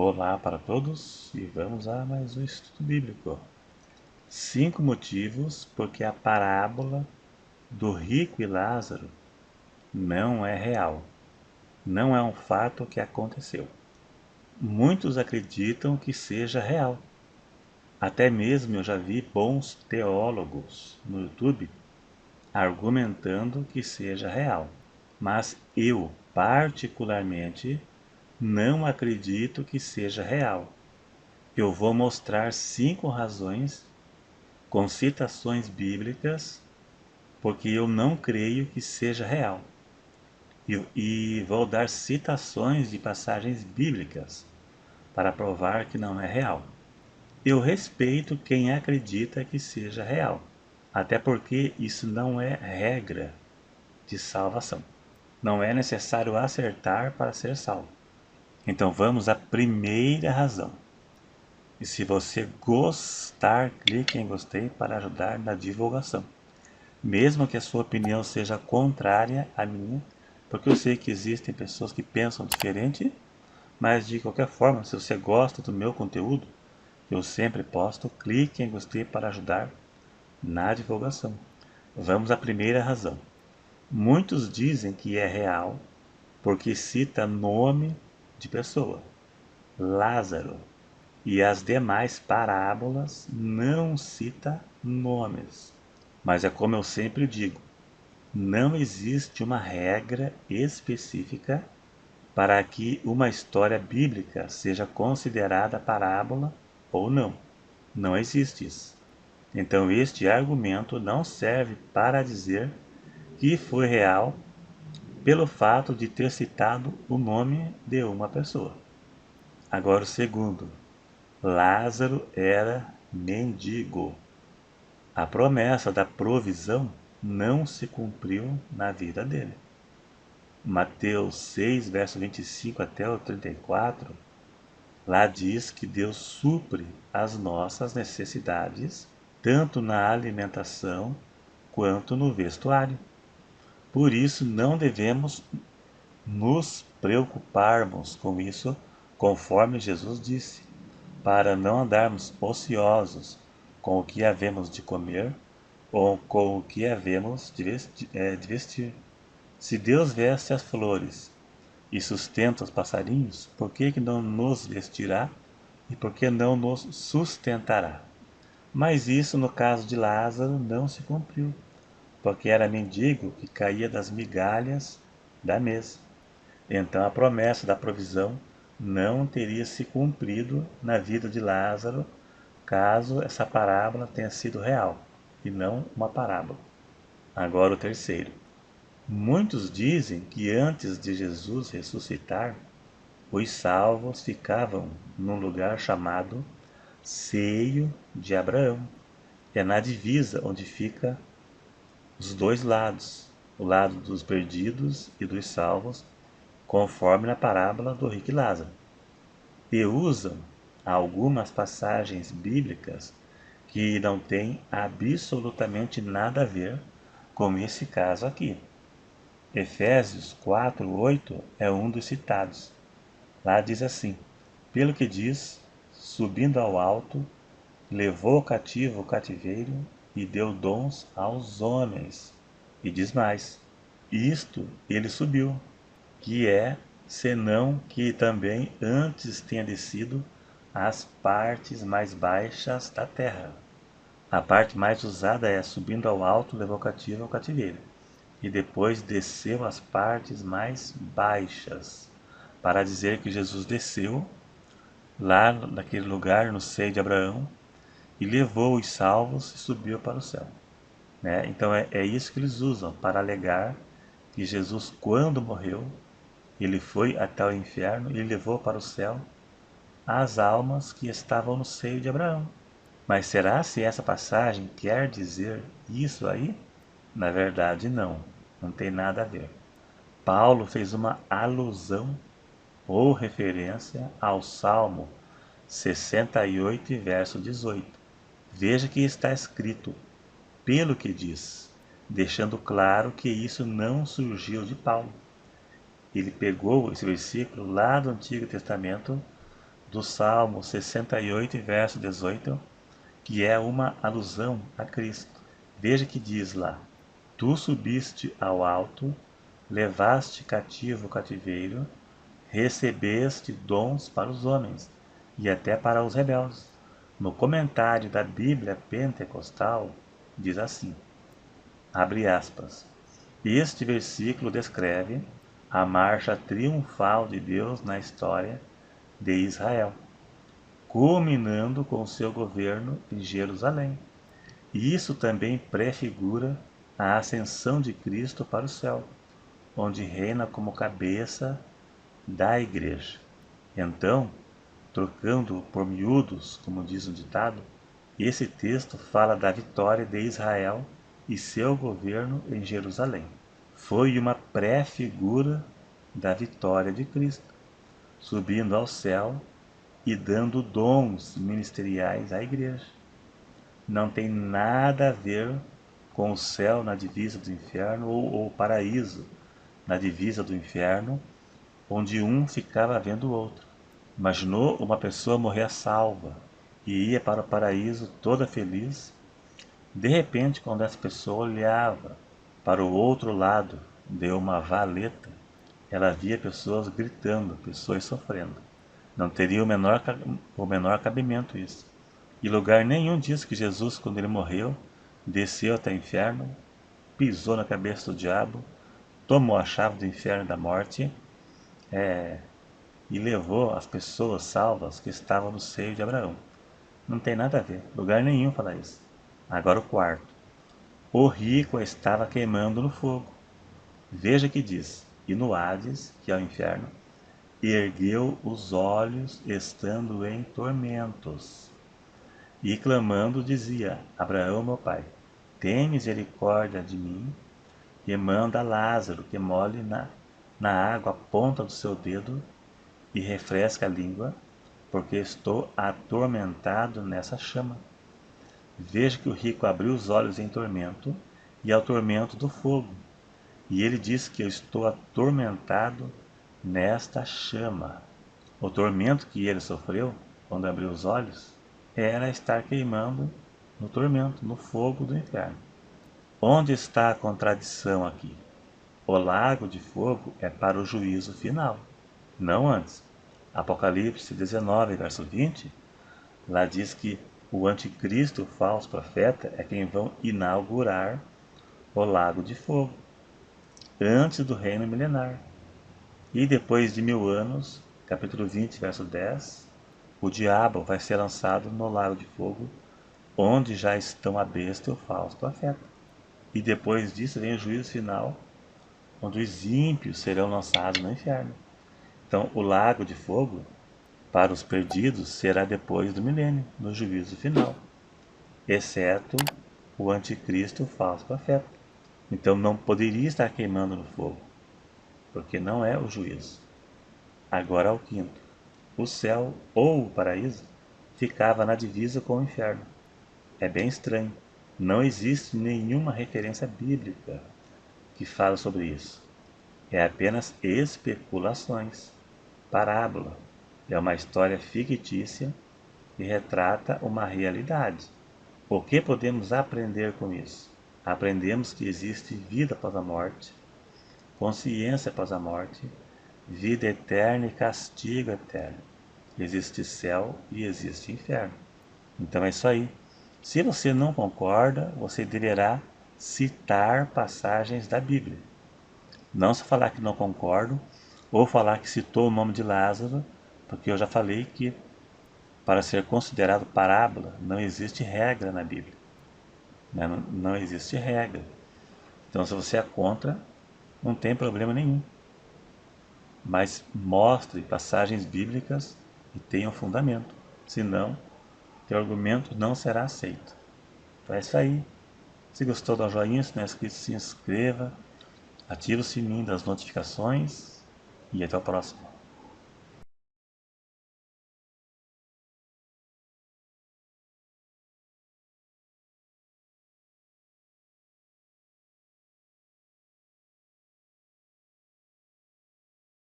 Olá para todos e vamos a mais um estudo bíblico. 5 motivos porque a parábola do rico e Lázaro não é real. Não é um fato que aconteceu. Muitos acreditam que seja real. Até mesmo eu já vi bons teólogos no YouTube argumentando que seja real. Mas eu, particularmente, não acredito que seja real. Eu vou mostrar 5 razões com citações bíblicas porque eu não creio que seja real. E vou dar citações de passagens bíblicas para provar que não é real. Eu respeito quem acredita que seja real, até porque isso não é regra de salvação. Não é necessário acertar para ser salvo. Então vamos à primeira razão. E se você gostar, clique em gostei para ajudar na divulgação. Mesmo que a sua opinião seja contrária à minha, porque eu sei que existem pessoas que pensam diferente, mas de qualquer forma, se você gosta do meu conteúdo, eu sempre posto, clique em gostei para ajudar na divulgação. Vamos à primeira razão. Muitos dizem que é real porque cita nome de pessoa, Lázaro, e as demais parábolas não cita nomes. Mas é como eu sempre digo, não existe uma regra específica para que uma história bíblica seja considerada parábola ou não. Não existe isso. Então este argumento não serve para dizer que foi real pelo fato de ter citado o nome de uma pessoa. Agora o segundo, Lázaro era mendigo. A promessa da provisão não se cumpriu na vida dele. Mateus 6, verso 25 até o 34, lá diz que Deus supre as nossas necessidades, tanto na alimentação quanto no vestuário. Por isso não devemos nos preocuparmos com isso, conforme Jesus disse, para não andarmos ociosos com o que havemos de comer ou com o que havemos de vestir. Se Deus veste as flores e sustenta os passarinhos, por que não nos vestirá e por que não nos sustentará? Mas isso no caso de Lázaro não se cumpriu, porque era mendigo que caía das migalhas da mesa. Então a promessa da provisão não teria se cumprido na vida de Lázaro, caso essa parábola tenha sido real e não uma parábola. Agora o terceiro. Muitos dizem que antes de Jesus ressuscitar, os salvos ficavam num lugar chamado Seio de Abraão. É na divisa onde fica os dois lados, o lado dos perdidos e dos salvos, conforme na parábola do rico e Lázaro. E usam algumas passagens bíblicas que não têm absolutamente nada a ver com esse caso aqui. Efésios 4:8 é um dos citados. Lá diz assim: pelo que diz, subindo ao alto, levou cativo o cativeiro e deu dons aos homens. E diz mais: isto ele subiu, que é, senão que também antes tenha descido às partes mais baixas da terra. A parte mais usada é subindo ao alto, levou cativo ao cativeiro. E depois desceu às partes mais baixas, para dizer que Jesus desceu lá naquele lugar, no seio de Abraão, e levou os salvos e subiu para o céu. Né? Então é isso que eles usam para alegar que Jesus, quando morreu, ele foi até o inferno e levou para o céu as almas que estavam no seio de Abraão. Mas será se essa passagem quer dizer isso aí? Na verdade, não. Não tem nada a ver. Paulo fez uma alusão ou referência ao Salmo 68, verso 18. Veja que está escrito, pelo que diz, deixando claro que isso não surgiu de Paulo. Ele pegou esse versículo lá do Antigo Testamento do Salmo 68, verso 18, que é uma alusão a Cristo. Veja que diz lá: Tu subiste ao alto, levaste cativo o cativeiro, recebeste dons para os homens e até para os rebeldes. No comentário da Bíblia Pentecostal, diz assim, abre aspas, este versículo descreve a marcha triunfal de Deus na história de Israel, culminando com seu governo em Jerusalém. E isso também prefigura a ascensão de Cristo para o céu, onde reina como cabeça da igreja. Então, trocando por miúdos, como diz o ditado, esse texto fala da vitória de Israel e seu governo em Jerusalém. Foi uma pré-figura da vitória de Cristo, subindo ao céu e dando dons ministeriais à igreja. Não tem nada a ver com o céu na divisa do inferno ou o paraíso na divisa do inferno, onde um ficava vendo o outro. Imaginou uma pessoa morrer salva e ia para o paraíso toda feliz? De repente, quando essa pessoa olhava para o outro lado de uma valeta, ela via pessoas gritando, pessoas sofrendo. Não teria o menor cabimento isso. E lugar nenhum diz que Jesus, quando ele morreu, desceu até o inferno, pisou na cabeça do diabo, tomou a chave do inferno e da morte, e levou as pessoas salvas que estavam no seio de Abraão. Não tem nada a ver, lugar nenhum fala isso. Agora o quarto. O rico estava queimando no fogo. Veja que diz, e no Hades, que é o inferno, ergueu os olhos estando em tormentos. E clamando dizia, Abraão meu pai, tem misericórdia de mim e manda Lázaro que molhe na água a ponta do seu dedo e refresca a língua, porque estou atormentado nessa chama. Veja que o rico abriu os olhos em tormento, e ao tormento do fogo. E ele diz que eu estou atormentado nesta chama. O tormento que ele sofreu, quando abriu os olhos, era estar queimando no tormento, no fogo do inferno. Onde está a contradição aqui? O lago de fogo é para o juízo final, não antes. Apocalipse 19, verso 20, lá diz que o anticristo, o falso profeta, é quem vão inaugurar o lago de fogo, antes do reino milenar. E depois de 1000 anos, capítulo 20, verso 10, o diabo vai ser lançado no lago de fogo, onde já estão a besta e o falso profeta. E depois disso vem o juízo final, onde os ímpios serão lançados no inferno. Então, o lago de fogo, para os perdidos, será depois do milênio, no juízo final, exceto o anticristo, o falso profeta. Então, não poderia estar queimando no fogo, porque não é o juízo. Agora, o quinto. O céu, ou o paraíso, ficava na divisa com o inferno. É bem estranho. Não existe nenhuma referência bíblica que fala sobre isso. É apenas especulações. Parábola é uma história fictícia e retrata uma realidade. O que podemos aprender com isso? Aprendemos que existe vida após a morte, consciência após a morte, vida eterna e castigo eterno. Existe céu e existe inferno. Então é isso aí. Se você não concorda, você deverá citar passagens da Bíblia. Não só falar que não concordo, ou falar que citou o nome de Lázaro, porque eu já falei que para ser considerado parábola não existe regra na Bíblia. Não existe regra. Então se você é contra, não tem problema nenhum. Mas mostre passagens bíblicas e tenham fundamento. Senão, teu argumento não será aceito. Então é isso aí. Se gostou, dá um joinha, se não é inscrito, se inscreva, ative o sininho das notificações e até o próximo.